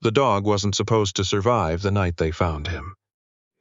The dog wasn't supposed to survive the night they found him.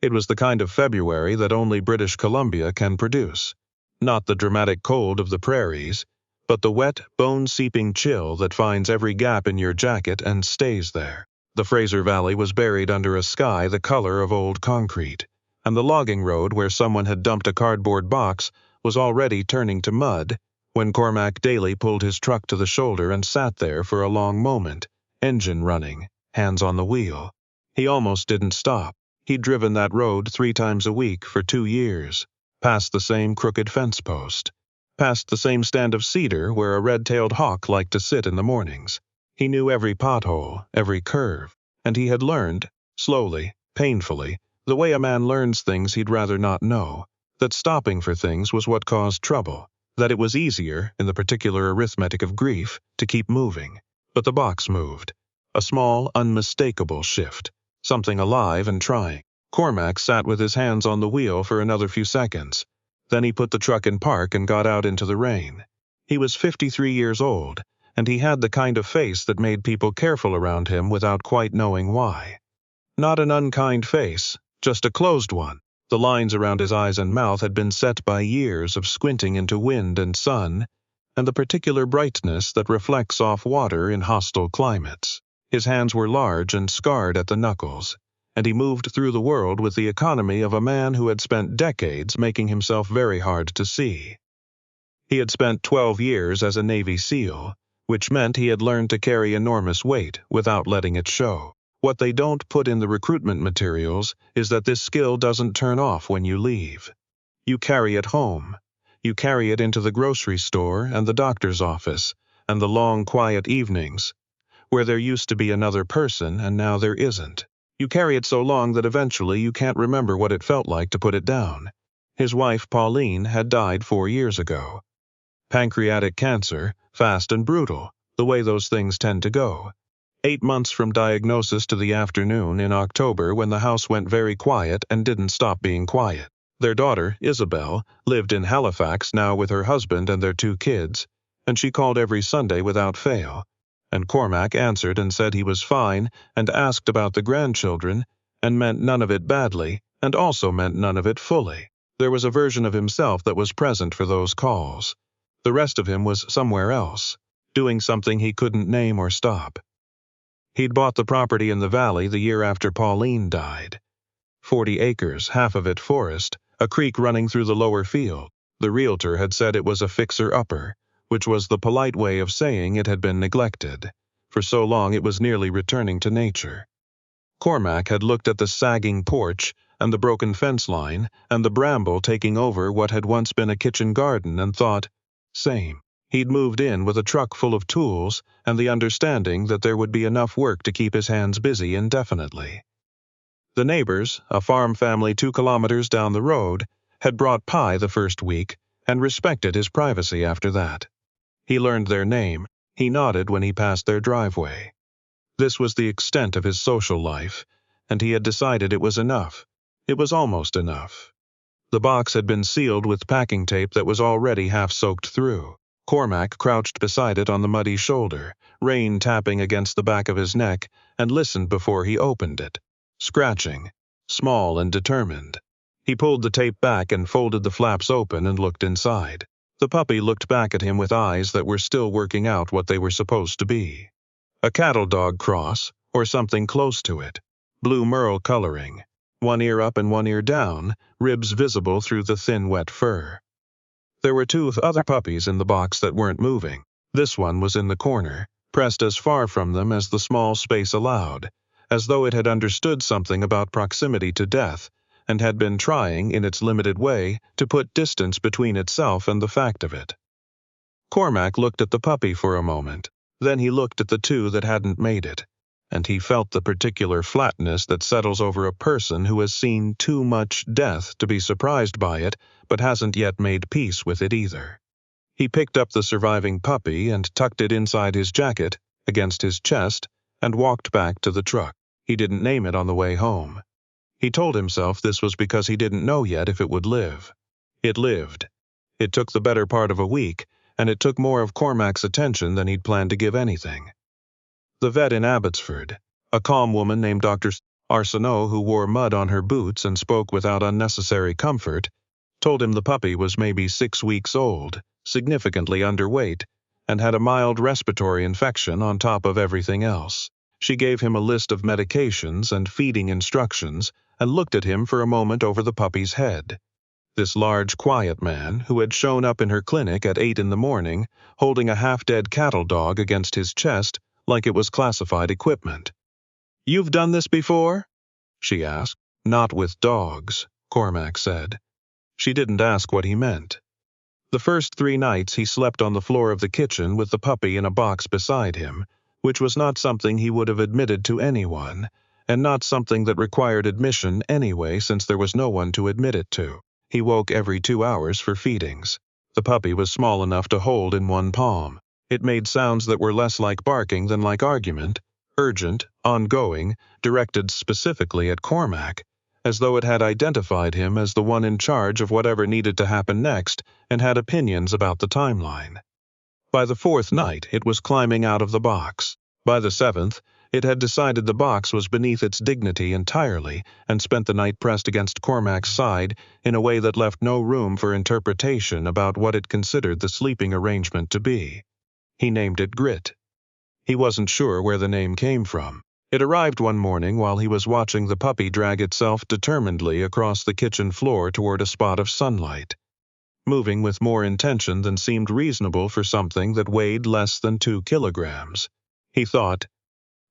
It was the kind of February that only British Columbia can produce. Not the dramatic cold of the prairies, but the wet, bone-seeping chill that finds every gap in your jacket and stays there. The Fraser Valley was buried under a sky the color of old concrete, and the logging road where someone had dumped a cardboard box was already turning to mud when Cormac Daly pulled his truck to the shoulder and sat there for a long moment, engine running, hands on the wheel. He almost didn't stop. He'd driven that road 3 times a week for 2 years, past the same crooked fence post, past the same stand of cedar where a red-tailed hawk liked to sit in the mornings. He knew every pothole, every curve, and he had learned, slowly, painfully, the way a man learns things he'd rather not know, that stopping for things was what caused trouble, that it was easier, in the particular arithmetic of grief, to keep moving. But the box moved. A small, unmistakable shift. Something alive and trying. Cormac sat with his hands on the wheel for another few seconds. Then he put the truck in park and got out into the rain. He was 53 years old, and he had the kind of face that made people careful around him without quite knowing why. Not an unkind face, just a closed one. The lines around his eyes and mouth had been set by years of squinting into wind and sun, and the particular brightness that reflects off water in hostile climates. His hands were large and scarred at the knuckles, and he moved through the world with the economy of a man who had spent decades making himself very hard to see. He had spent 12 years as a Navy SEAL, which meant he had learned to carry enormous weight without letting it show. What they don't put in the recruitment materials is that this skill doesn't turn off when you leave. You carry it home. You carry it into the grocery store and the doctor's office and the long, quiet evenings, where there used to be another person and now there isn't. You carry it so long that eventually you can't remember what it felt like to put it down. His wife, Pauline, had died 4 years ago. Pancreatic cancer, fast and brutal, the way those things tend to go. 8 months from diagnosis to the afternoon in October when the house went very quiet and didn't stop being quiet. Their daughter, Isabel, lived in Halifax now with her husband and their 2 kids, and she called every Sunday without fail. And Cormac answered and said he was fine and asked about the grandchildren and meant none of it badly and also meant none of it fully. There was a version of himself that was present for those calls. The rest of him was somewhere else, doing something he couldn't name or stop. He'd bought the property in the valley the year after Pauline died. 40 acres, half of it forest, a creek running through the lower field. The realtor had said it was a fixer-upper, which was the polite way of saying it had been neglected. For so long it was nearly returning to nature. Cormac had looked at the sagging porch and the broken fence line and the bramble taking over what had once been a kitchen garden and thought, same. He'd moved in with a truck full of tools and the understanding that there would be enough work to keep his hands busy indefinitely. The neighbors, a farm family 2 kilometers down the road, had brought pie the first week and respected his privacy after that. He learned their name. He nodded when he passed their driveway. This was the extent of his social life, and he had decided it was enough. It was almost enough. The box had been sealed with packing tape that was already half soaked through. Cormac crouched beside it on the muddy shoulder, rain tapping against the back of his neck, and listened before he opened it. Scratching, small and determined. He pulled the tape back and folded the flaps open and looked inside. The puppy looked back at him with eyes that were still working out what they were supposed to be. A cattle dog cross, or something close to it. Blue merle coloring, 1 ear up and 1 ear down, ribs visible through the thin wet fur. There were 2 other puppies in the box that weren't moving. This one was in the corner, pressed as far from them as the small space allowed, as though it had understood something about proximity to death and had been trying, in its limited way, to put distance between itself and the fact of it. Cormac looked at the puppy for a moment. Then he looked at the 2 that hadn't made it, and he felt the particular flatness that settles over a person who has seen too much death to be surprised by it, but hasn't yet made peace with it either. He picked up the surviving puppy and tucked it inside his jacket, against his chest, and walked back to the truck. He didn't name it on the way home. He told himself this was because he didn't know yet if it would live. It lived. It took the better part of a week, and it took more of Cormac's attention than he'd planned to give anything. The vet in Abbotsford, A calm woman named Dr. Arsenault, who wore mud on her boots and spoke without unnecessary comfort, told him the puppy was maybe 6 weeks old, significantly underweight, and had a mild respiratory infection on top of everything else. She gave him a list of medications and feeding instructions and looked at him for a moment over the puppy's head. This large, quiet man, who had shown up in her clinic at 8 in the morning, holding a half-dead cattle dog against his chest like it was classified equipment. "You've done this before?" she asked. "Not with dogs," Cormac said. She didn't ask what he meant. The first 3 nights he slept on the floor of the kitchen with the puppy in a box beside him, which was not something he would have admitted to anyone, and not something that required admission anyway since there was no one to admit it to. He woke every 2 hours for feedings. The puppy was small enough to hold in one palm. It made sounds that were less like barking than like argument, urgent, ongoing, directed specifically at Cormac, as though it had identified him as the one in charge of whatever needed to happen next and had opinions about the timeline. By the 4th night, it was climbing out of the box. By the 7th, it had decided the box was beneath its dignity entirely and spent the night pressed against Cormac's side in a way that left no room for interpretation about what it considered the sleeping arrangement to be. He named it Grit. He wasn't sure where the name came from. It arrived one morning while he was watching the puppy drag itself determinedly across the kitchen floor toward a spot of sunlight, moving with more intention than seemed reasonable for something that weighed less than 2 kilograms. He thought,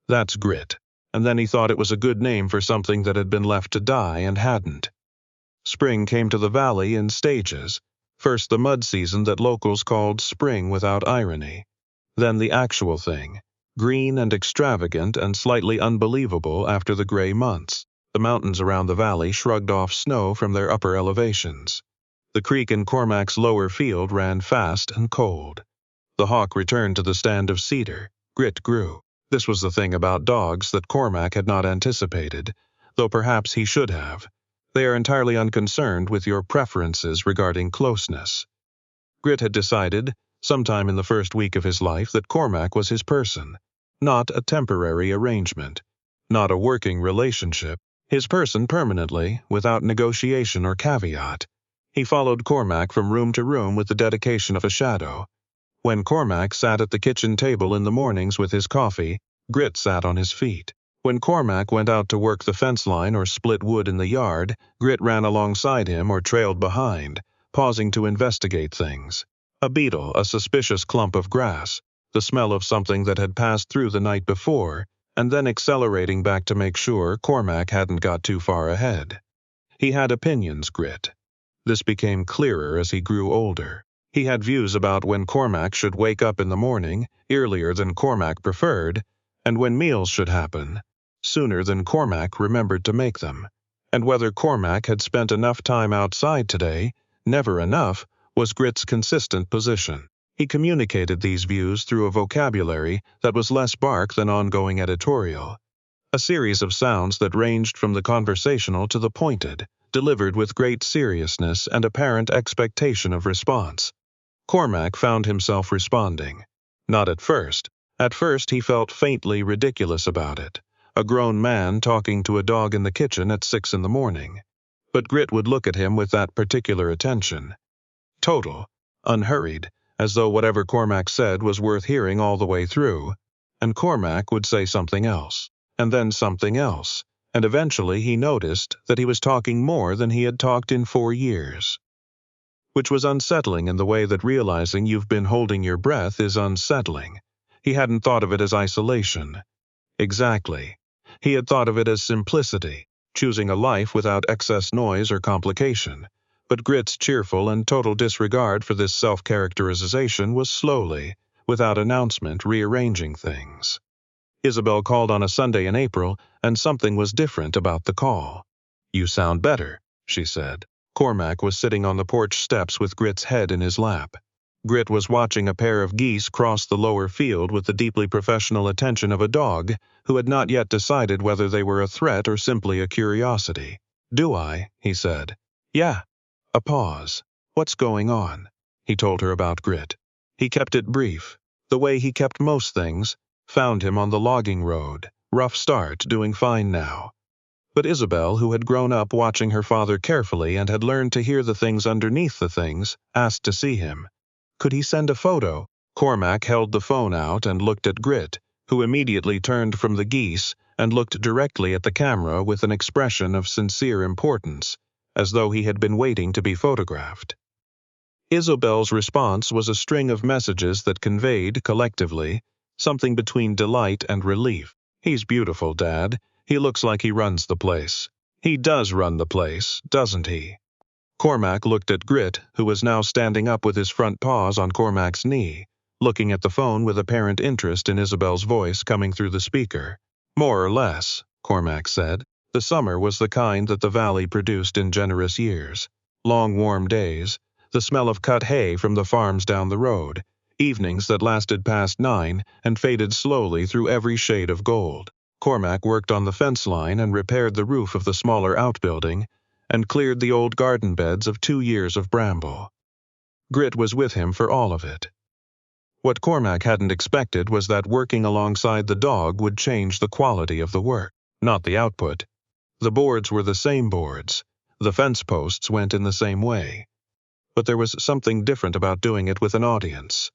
"That's Grit," and then he thought it was a good name for something that had been left to die and hadn't. Spring came to the valley in stages. First the mud season that locals called spring without irony. Then the actual thing, green and extravagant and slightly unbelievable after the gray months. The mountains around the valley shrugged off snow from their upper elevations. The creek in Cormac's lower field ran fast and cold. The hawk returned to the stand of cedar. Grit grew. This was the thing about dogs that Cormac had not anticipated, though perhaps he should have. They are entirely unconcerned with your preferences regarding closeness. Grit had decided, sometime in the first week of his life, that Cormac was his person, not a temporary arrangement, not a working relationship, his person permanently, without negotiation or caveat. He followed Cormac from room to room with the dedication of a shadow. When Cormac sat at the kitchen table in the mornings with his coffee, Grit sat on his feet. When Cormac went out to work the fence line or split wood in the yard, Grit ran alongside him or trailed behind, pausing to investigate things. A beetle, a suspicious clump of grass, the smell of something that had passed through the night before, and then accelerating back to make sure Cormac hadn't got too far ahead. He had opinions, Grit. This became clearer as he grew older. He had views about when Cormac should wake up in the morning, earlier than Cormac preferred, and when meals should happen, sooner than Cormac remembered to make them, and whether Cormac had spent enough time outside today, never enough, was Grit's consistent position. He communicated these views through a vocabulary that was less bark than ongoing editorial, a series of sounds that ranged from the conversational to the pointed, delivered with great seriousness and apparent expectation of response. Cormac found himself responding. Not at first. At first he felt faintly ridiculous about it, a grown man talking to a dog in the kitchen at 6 in the morning. But Grit would look at him with that particular attention. Total, unhurried, as though whatever Cormac said was worth hearing all the way through, and Cormac would say something else, and then something else, and eventually he noticed that he was talking more than he had talked in 4 years. Which was unsettling in the way that realizing you've been holding your breath is unsettling. He hadn't thought of it as isolation. Exactly. He had thought of it as simplicity, choosing a life without excess noise or complication. But Grit's cheerful and total disregard for this self-characterization was slowly, without announcement, rearranging things. Isabel called on a Sunday in April, and something was different about the call. "You sound better," she said. Cormac was sitting on the porch steps with Grit's head in his lap. Grit was watching a pair of geese cross the lower field with the deeply professional attention of a dog who had not yet decided whether they were a threat or simply a curiosity. "Do I?" he said. "Yeah." A pause. "What's going on?" He told her about Grit. He kept it brief. The way he kept most things, found him on the logging road, Rough start, doing fine now. But Isabel, who had grown up watching her father carefully and had learned to hear the things underneath the things, asked to see him. Could he send a photo? Cormac held the phone out and looked at Grit, who immediately turned from the geese and looked directly at the camera with an expression of sincere importance, as though he had been waiting to be photographed. Isabel's response was a string of messages that conveyed, collectively, something between delight and relief. "He's beautiful, Dad. He looks like he runs the place. He does run the place, doesn't he?" Cormac looked at Grit, who was now standing up with his front paws on Cormac's knee, looking at the phone with apparent interest in Isabel's voice coming through the speaker. "More or less," Cormac said. The summer was the kind that the valley produced in generous years. Long warm days, the smell of cut hay from the farms down the road, evenings that lasted past 9 and faded slowly through every shade of gold. Cormac worked on the fence line and repaired the roof of the smaller outbuilding and cleared the old garden beds of 2 years of bramble. Grit was with him for all of it. What Cormac hadn't expected was that working alongside the dog would change the quality of the work, not the output. The boards were the same boards. The fence posts went in the same way. But there was something different about doing it with an audience.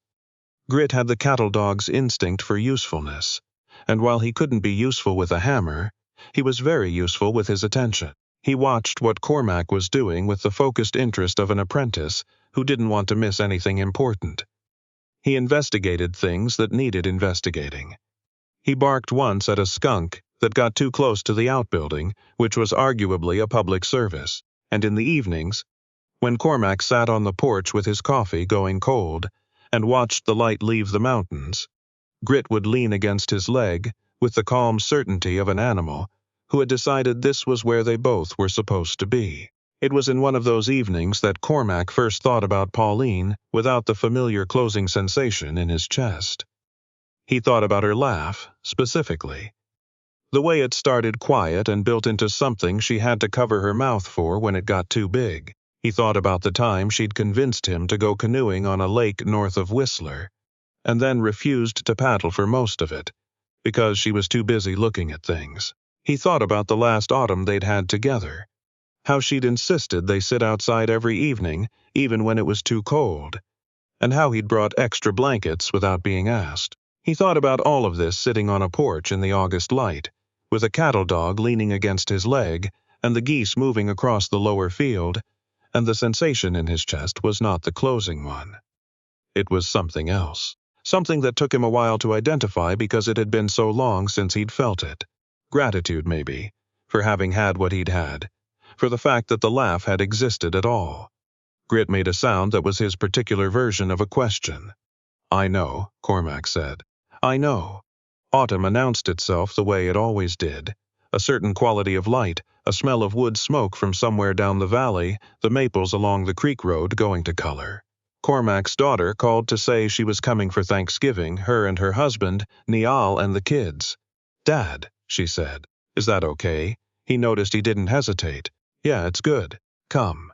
Grit had the cattle dog's instinct for usefulness, and while he couldn't be useful with a hammer, he was very useful with his attention. He watched what Cormac was doing with the focused interest of an apprentice who didn't want to miss anything important. He investigated things that needed investigating. He barked once at a skunk that got too close to the outbuilding, which was arguably a public service, and in the evenings, when Cormac sat on the porch with his coffee going cold and watched the light leave the mountains, Grit would lean against his leg with the calm certainty of an animal who had decided this was where they both were supposed to be. It was in one of those evenings that Cormac first thought about Pauline without the familiar closing sensation in his chest. He thought about her laugh, specifically. The way it started quiet and built into something she had to cover her mouth for when it got too big. He thought about the time she'd convinced him to go canoeing on a lake north of Whistler, and then refused to paddle for most of it, because she was too busy looking at things. He thought about the last autumn they'd had together, how she'd insisted they sit outside every evening, even when it was too cold, and how he'd brought extra blankets without being asked. He thought about all of this sitting on a porch in the August light, with a cattle dog leaning against his leg and the geese moving across the lower field, and the sensation in his chest was not the closing one. It was something else. Something that took him a while to identify because it had been so long since he'd felt it. Gratitude, maybe, for having had what he'd had, for the fact that the laugh had existed at all. Grit made a sound that was his particular version of a question. "I know," Cormac said. "I know." Autumn announced itself the way it always did. A certain quality of light, a smell of wood smoke from somewhere down the valley, the maples along the creek road going to color. Cormac's daughter called to say she was coming for Thanksgiving, her and her husband, Niall and the kids. "Dad," she said, "is that okay?" He noticed he didn't hesitate. "Yeah, it's good. Come."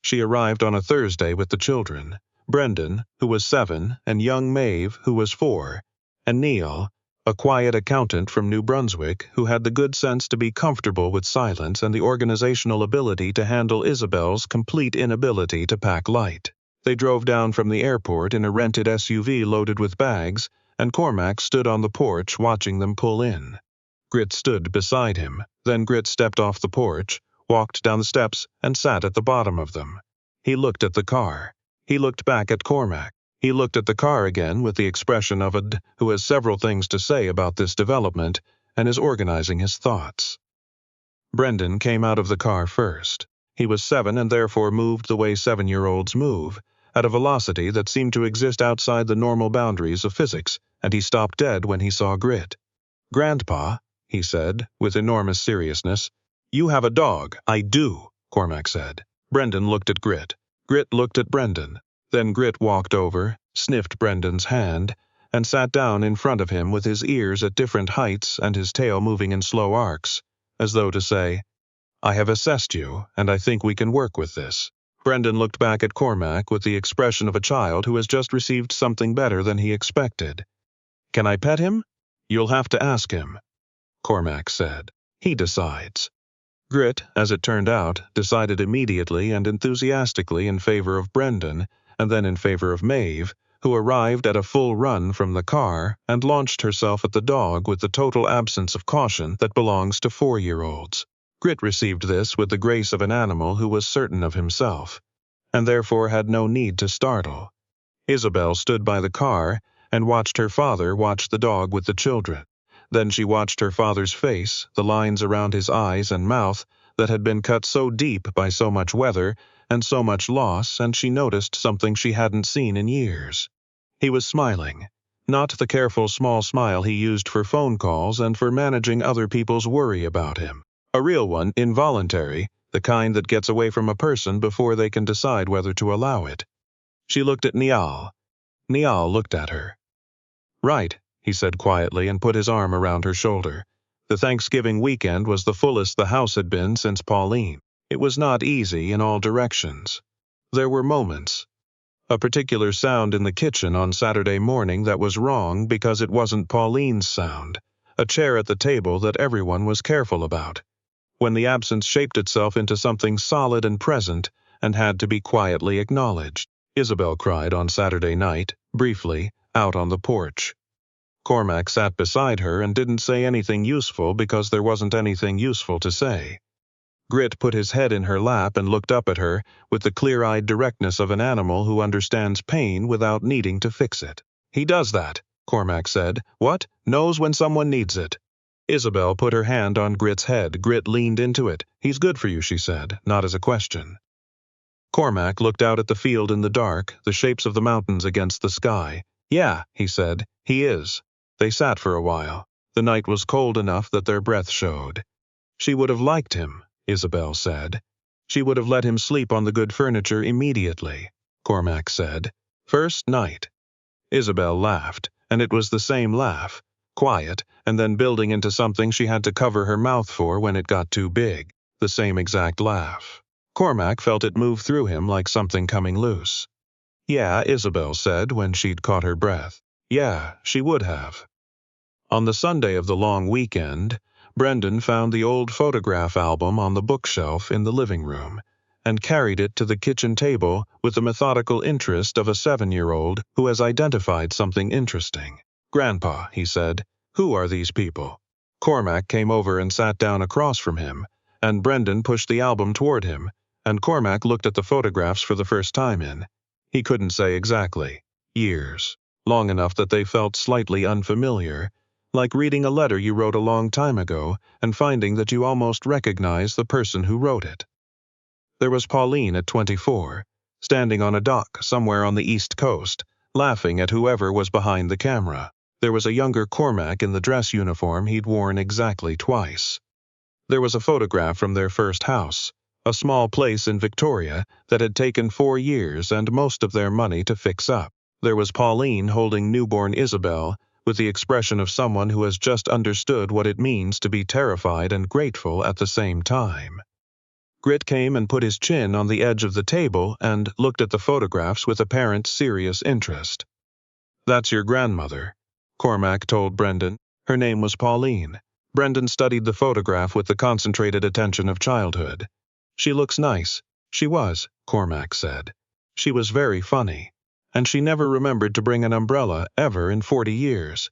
She arrived on a Thursday with the children, Brendan, who was 7, and young Maeve, who was 4, and Neil, a quiet accountant from New Brunswick who had the good sense to be comfortable with silence and the organizational ability to handle Isabel's complete inability to pack light. They drove down from the airport in a rented SUV loaded with bags, and Cormac stood on the porch watching them pull in. Grit stood beside him, then Grit stepped off the porch, walked down the steps, and sat at the bottom of them. He looked at the car. He looked back at Cormac. He looked at the car again with the expression of a d who has several things to say about this development and is organizing his thoughts. Brendan came out of the car first. He was 7 and therefore moved the way 7-year-olds move, at a velocity that seemed to exist outside the normal boundaries of physics, and he stopped dead when he saw Grit. "Grandpa," he said, with enormous seriousness. "You have a dog." "I do," Cormac said. Brendan looked at Grit. Grit looked at Brendan. Then Grit walked over, sniffed Brendan's hand, and sat down in front of him with his ears at different heights and his tail moving in slow arcs, as though to say, "I have assessed you, and I think we can work with this." Brendan looked back at Cormac with the expression of a child who has just received something better than he expected. "Can I pet him?" "You'll have to ask him." Cormac said. He decides. Grit, as it turned out, decided immediately and enthusiastically in favor of Brendan, and then in favor of Maeve, who arrived at a full run from the car and launched herself at the dog with the total absence of caution that belongs to 4-year-olds. Grit received this with the grace of an animal who was certain of himself, and therefore had no need to startle. Isabel stood by the car and watched her father watch the dog with the children. Then she watched her father's face, the lines around his eyes and mouth that had been cut so deep by so much weather and so much loss, and she noticed something she hadn't seen in years. He was smiling, not the careful small smile he used for phone calls and for managing other people's worry about him. A real one, involuntary, the kind that gets away from a person before they can decide whether to allow it. She looked at Niall. Niall looked at her. "Right," he said quietly and put his arm around her shoulder. The Thanksgiving weekend was the fullest the house had been since Pauline. It was not easy in all directions. There were moments. A particular sound in the kitchen on Saturday morning that was wrong because it wasn't Pauline's sound. A chair at the table that everyone was careful about. When the absence shaped itself into something solid and present and had to be quietly acknowledged. Isabel cried on Saturday night, briefly, out on the porch. Cormac sat beside her and didn't say anything useful because there wasn't anything useful to say. Grit put his head in her lap and looked up at her with the clear-eyed directness of an animal who understands pain without needing to fix it. "He does that," Cormac said. "What? Knows when someone needs it." Isabel put her hand on Grit's head. Grit leaned into it. "He's good for you," she said, not as a question. Cormac looked out at the field in the dark, the shapes of the mountains against the sky. "Yeah," he said, "he is." They sat for a while. The night was cold enough that their breath showed. She would have liked him, Isabel said. She would have let him sleep on the good furniture immediately, Cormac said. First night. Isabel laughed, and it was the same laugh, quiet, and then building into something she had to cover her mouth for when it got too big, the same exact laugh. Cormac felt it move through him like something coming loose. "Yeah," Isabel said when she'd caught her breath. Yeah, she would have. On the Sunday of the long weekend, Brendan found the old photograph album on the bookshelf in the living room and carried it to the kitchen table with the methodical interest of a 7-year-old who has identified something interesting. "Grandpa," he said, "who are these people?" Cormac came over and sat down across from him, and Brendan pushed the album toward him, and Cormac looked at the photographs for the first time in, he couldn't say exactly, years, long enough that they felt slightly unfamiliar, like reading a letter you wrote a long time ago and finding that you almost recognize the person who wrote it. There was Pauline at 24, standing on a dock somewhere on the East Coast, laughing at whoever was behind the camera. There was a younger Cormac in the dress uniform he'd worn exactly twice. There was a photograph from their first house, a small place in Victoria that had taken 4 years and most of their money to fix up. There was Pauline holding newborn Isabel, with the expression of someone who has just understood what it means to be terrified and grateful at the same time. Grit came and put his chin on the edge of the table and looked at the photographs with apparent serious interest. "That's your grandmother," Cormac told Brendan. Her name was Pauline. Brendan studied the photograph with the concentrated attention of childhood. "She looks nice." "She was," Cormac said. "She was very funny. And she never remembered to bring an umbrella, ever in 40 years.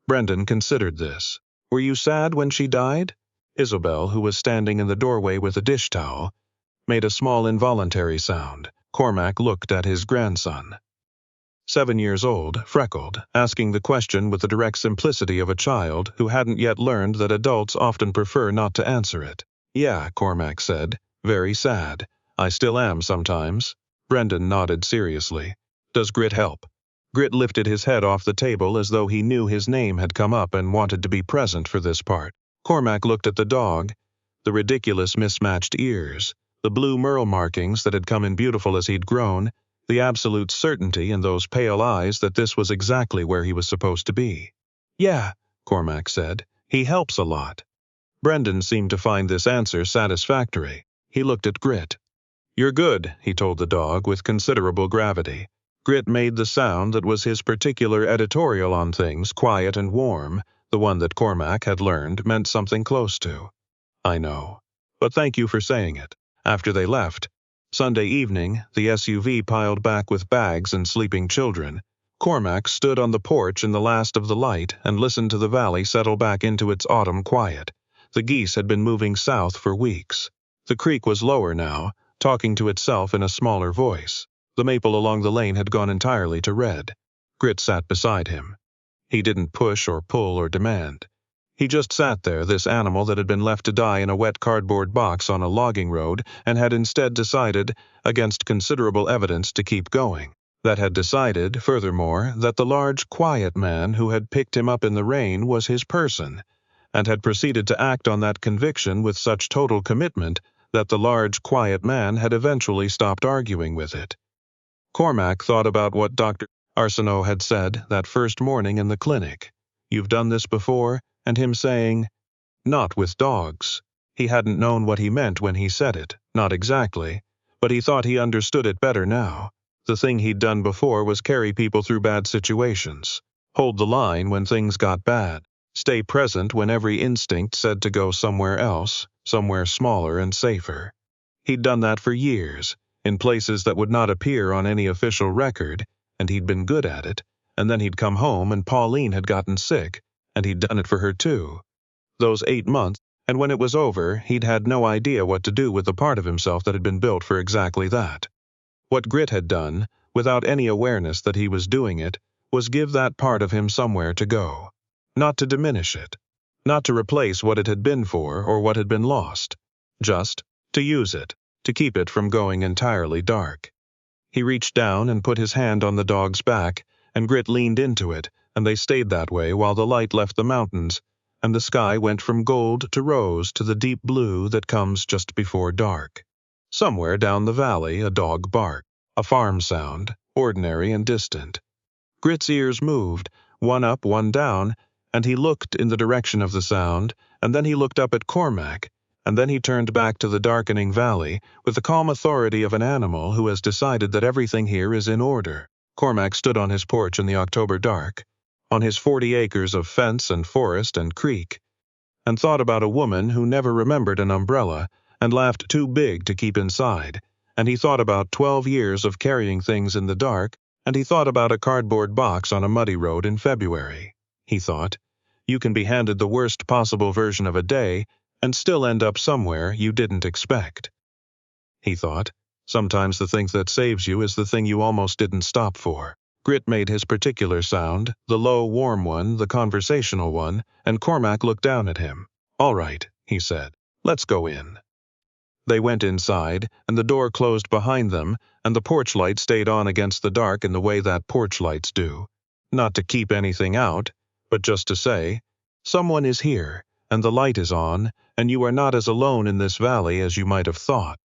Brendan considered this. "Were you sad when she died?" Isabel, who was standing in the doorway with a dish towel, made a small involuntary sound. Cormac looked at his grandson. 7 years old, freckled, asking the question with the direct simplicity of a child who hadn't yet learned that adults often prefer not to answer it. "Yeah," Cormac said, "very sad. I still am sometimes." Brendan nodded seriously. "Does Grit help?" Grit lifted his head off the table as though he knew his name had come up and wanted to be present for this part. Cormac looked at the dog, the ridiculous mismatched ears, the blue merle markings that had come in beautiful as he'd grown, the absolute certainty in those pale eyes that this was exactly where he was supposed to be. "Yeah," Cormac said, "he helps a lot." Brendan seemed to find this answer satisfactory. He looked at Grit. "You're good," he told the dog with considerable gravity. Grit made the sound that was his particular editorial on things, quiet and warm, the one that Cormac had learned meant something close to. I know. But thank you for saying it. After they left, Sunday evening, the SUV piled back with bags and sleeping children, Cormac stood on the porch in the last of the light and listened to the valley settle back into its autumn quiet. The geese had been moving south for weeks. The creek was lower now, talking to itself in a smaller voice. The maple along the lane had gone entirely to red. Grit sat beside him. He didn't push or pull or demand. He just sat there, this animal that had been left to die in a wet cardboard box on a logging road and had instead decided, against considerable evidence, to keep going. That had decided, furthermore, that the large, quiet man who had picked him up in the rain was his person, and had proceeded to act on that conviction with such total commitment that the large, quiet man had eventually stopped arguing with it. Cormac thought about what Dr. Arsenault had said that first morning in the clinic. "You've done this before," and him saying, "Not with dogs." He hadn't known what he meant when he said it, not exactly, but he thought he understood it better now. The thing he'd done before was carry people through bad situations, hold the line when things got bad, stay present when every instinct said to go somewhere else, somewhere smaller and safer. He'd done that for years, in places that would not appear on any official record, and he'd been good at it, and then he'd come home and Pauline had gotten sick, and he'd done it for her too. Those 8 months, and when it was over, he'd had no idea what to do with the part of himself that had been built for exactly that. What Grit had done, without any awareness that he was doing it, was give that part of him somewhere to go. Not to diminish it. Not to replace what it had been for or what had been lost. Just to use it, to keep it from going entirely dark. He reached down and put his hand on the dog's back, and Grit leaned into it, and they stayed that way while the light left the mountains, and the sky went from gold to rose to the deep blue that comes just before dark. Somewhere down the valley a dog barked, a farm sound, ordinary and distant. Grit's ears moved, one up, one down, and he looked in the direction of the sound, and then he looked up at Cormac, and then he turned back to the darkening valley with the calm authority of an animal who has decided that everything here is in order. Cormac stood on his porch in the October dark, on his 40 acres of fence and forest and creek, and thought about a woman who never remembered an umbrella and laughed too big to keep inside, and he thought about 12 years of carrying things in the dark, and he thought about a cardboard box on a muddy road in February. He thought, you can be handed the worst possible version of a day and still end up somewhere you didn't expect. He thought, sometimes the thing that saves you is the thing you almost didn't stop for. Grit made his particular sound, the low, warm one, the conversational one, and Cormac looked down at him. "All right," he said, "let's go in." They went inside, and the door closed behind them, and the porch light stayed on against the dark in the way that porch lights do. Not to keep anything out, but just to say, someone is here, and the light is on, and you are not as alone in this valley as you might have thought.